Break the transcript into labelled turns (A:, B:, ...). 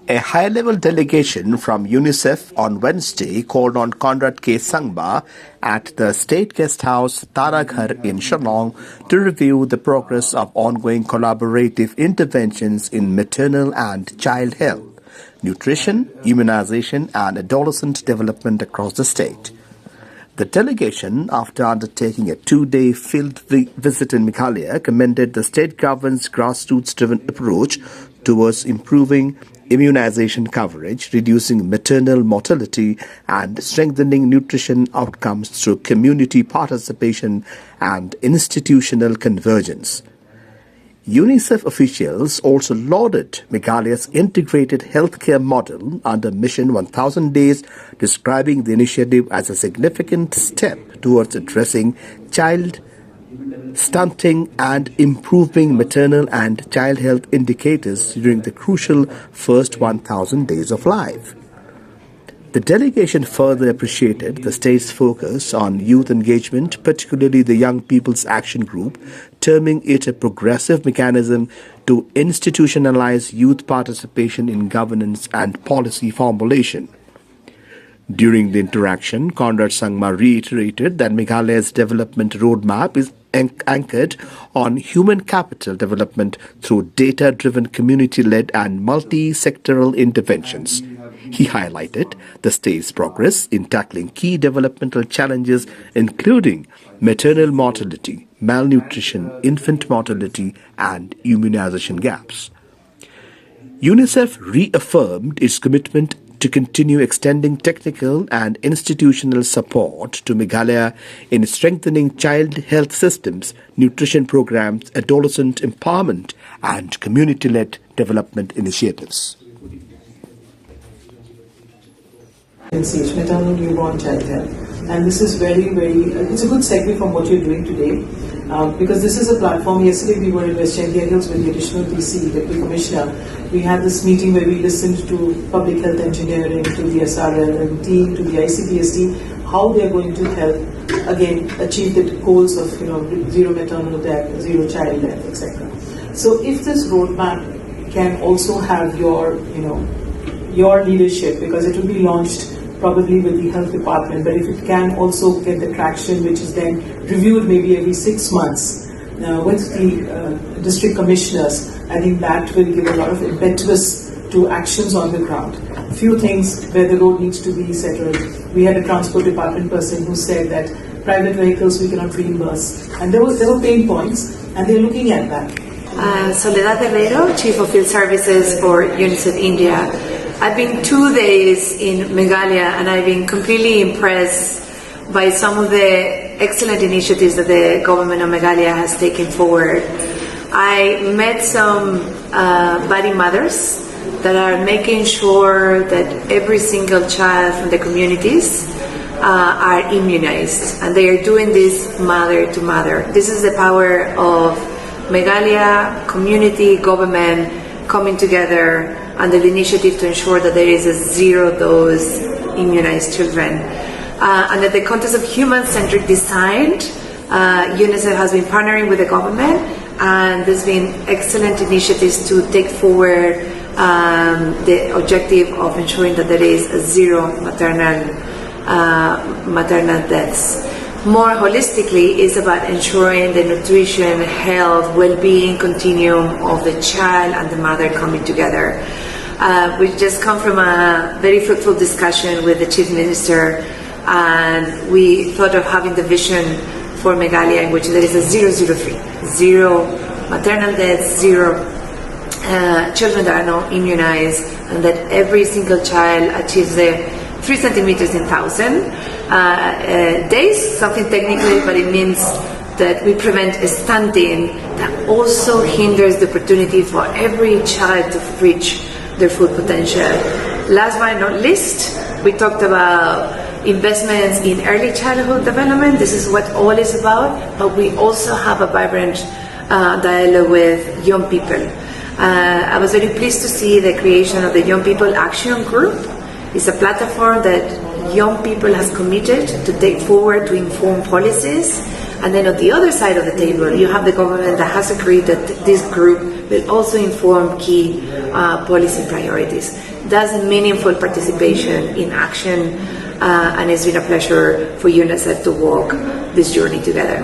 A: A high-level delegation from Unicef on Wednesday called on Conrad K. Sangma at the State Guest House Taraghar in Shillong to review the progress of ongoing collaborative interventions in maternal and child health, nutrition, immunization and adolescent development across the state. The delegation, after undertaking a 2-day field visit in Meghalaya, commended the state government's grassroots-driven approach towards improving immunization coverage, reducing maternal mortality, and strengthening nutrition outcomes through community participation and institutional convergence. Unicef officials also lauded Meghalaya's integrated healthcare model under Mission 1000 Days, describing the initiative as a significant step towards addressing child stunting and improving maternal and child health indicators during the crucial first 1000 days of life. The delegation further appreciated the state's focus on youth engagement, particularly the Young People's Action Group, terming it a progressive mechanism to institutionalize youth participation in governance and policy formulation. During the interaction, Conrad Sangma reiterated that Meghalaya's development roadmap is anchored on human capital development through data-driven, community-led and multi-sectoral interventions. He highlighted the state's progress in tackling key developmental challenges including maternal mortality, malnutrition, infant mortality and immunization gaps. UNICEF reaffirmed its commitment to continue extending technical and institutional support to Meghalaya in strengthening child health systems, nutrition programs, adolescent empowerment and community-led development initiatives.
B: Maternal newborn child health, and this is very, it's a good segue from what you're doing today, because this is a platform. Yesterday we were in West India Hills with the additional DC, Deputy Commissioner. We had this meeting where we listened to public health engineering, to the SRL and team, to the ICPSD, how they are going to help again achieve the goals of zero maternal death, zero child death, etc. So if this roadmap can also have your leadership, because it will be launched probably with the health department, but if it can also get the traction, which is then reviewed maybe every 6 months with the district commissioners, I think that will give a lot of impetus to actions on the ground. A few things where the road needs to be settled. We had a transport department person who said that private vehicles we cannot reimburse, and there were pain points, and they're looking at that.
C: Soledad Herrero, Chief of Field Services for UNICEF India. I've been 2 days in Meghalaya and I've been completely impressed by some of the excellent initiatives that the government of Meghalaya has taken forward. I met some budding mothers that are making sure that every single child from the communities are immunized, and they are doing this mother to mother. This is the power of Meghalaya community government coming together under the initiative to ensure that there is a zero-dose immunized children. Under the context of human-centric design, UNICEF has been partnering with the government, and there's been excellent initiatives to take forward the objective of ensuring that there is a zero maternal deaths. More holistically, is about ensuring the nutrition, health, well-being continuum of the child and the mother coming together. We just come from a very fruitful discussion with the Chief Minister, and we thought of having the vision for Meghalaya in which there is a 003, zero maternal deaths, zero children that are not immunized, and that every single child achieves the 3 centimeters in 1,000 days, something technically, but it means that we prevent a stunting that also hinders the opportunity for every child to reach their full potential. Last but not least, we talked about investments in early childhood development. This is what all is about, but we also have a vibrant dialogue with young people. I was very pleased to see the creation of the Young People Action Group. It's a platform that young people has committed to take forward to inform policies And then on the other side of the table, you have the government that has agreed that this group will also inform key policy priorities. That's a meaningful participation in action, and it's been a pleasure for UNICEF to walk this journey together.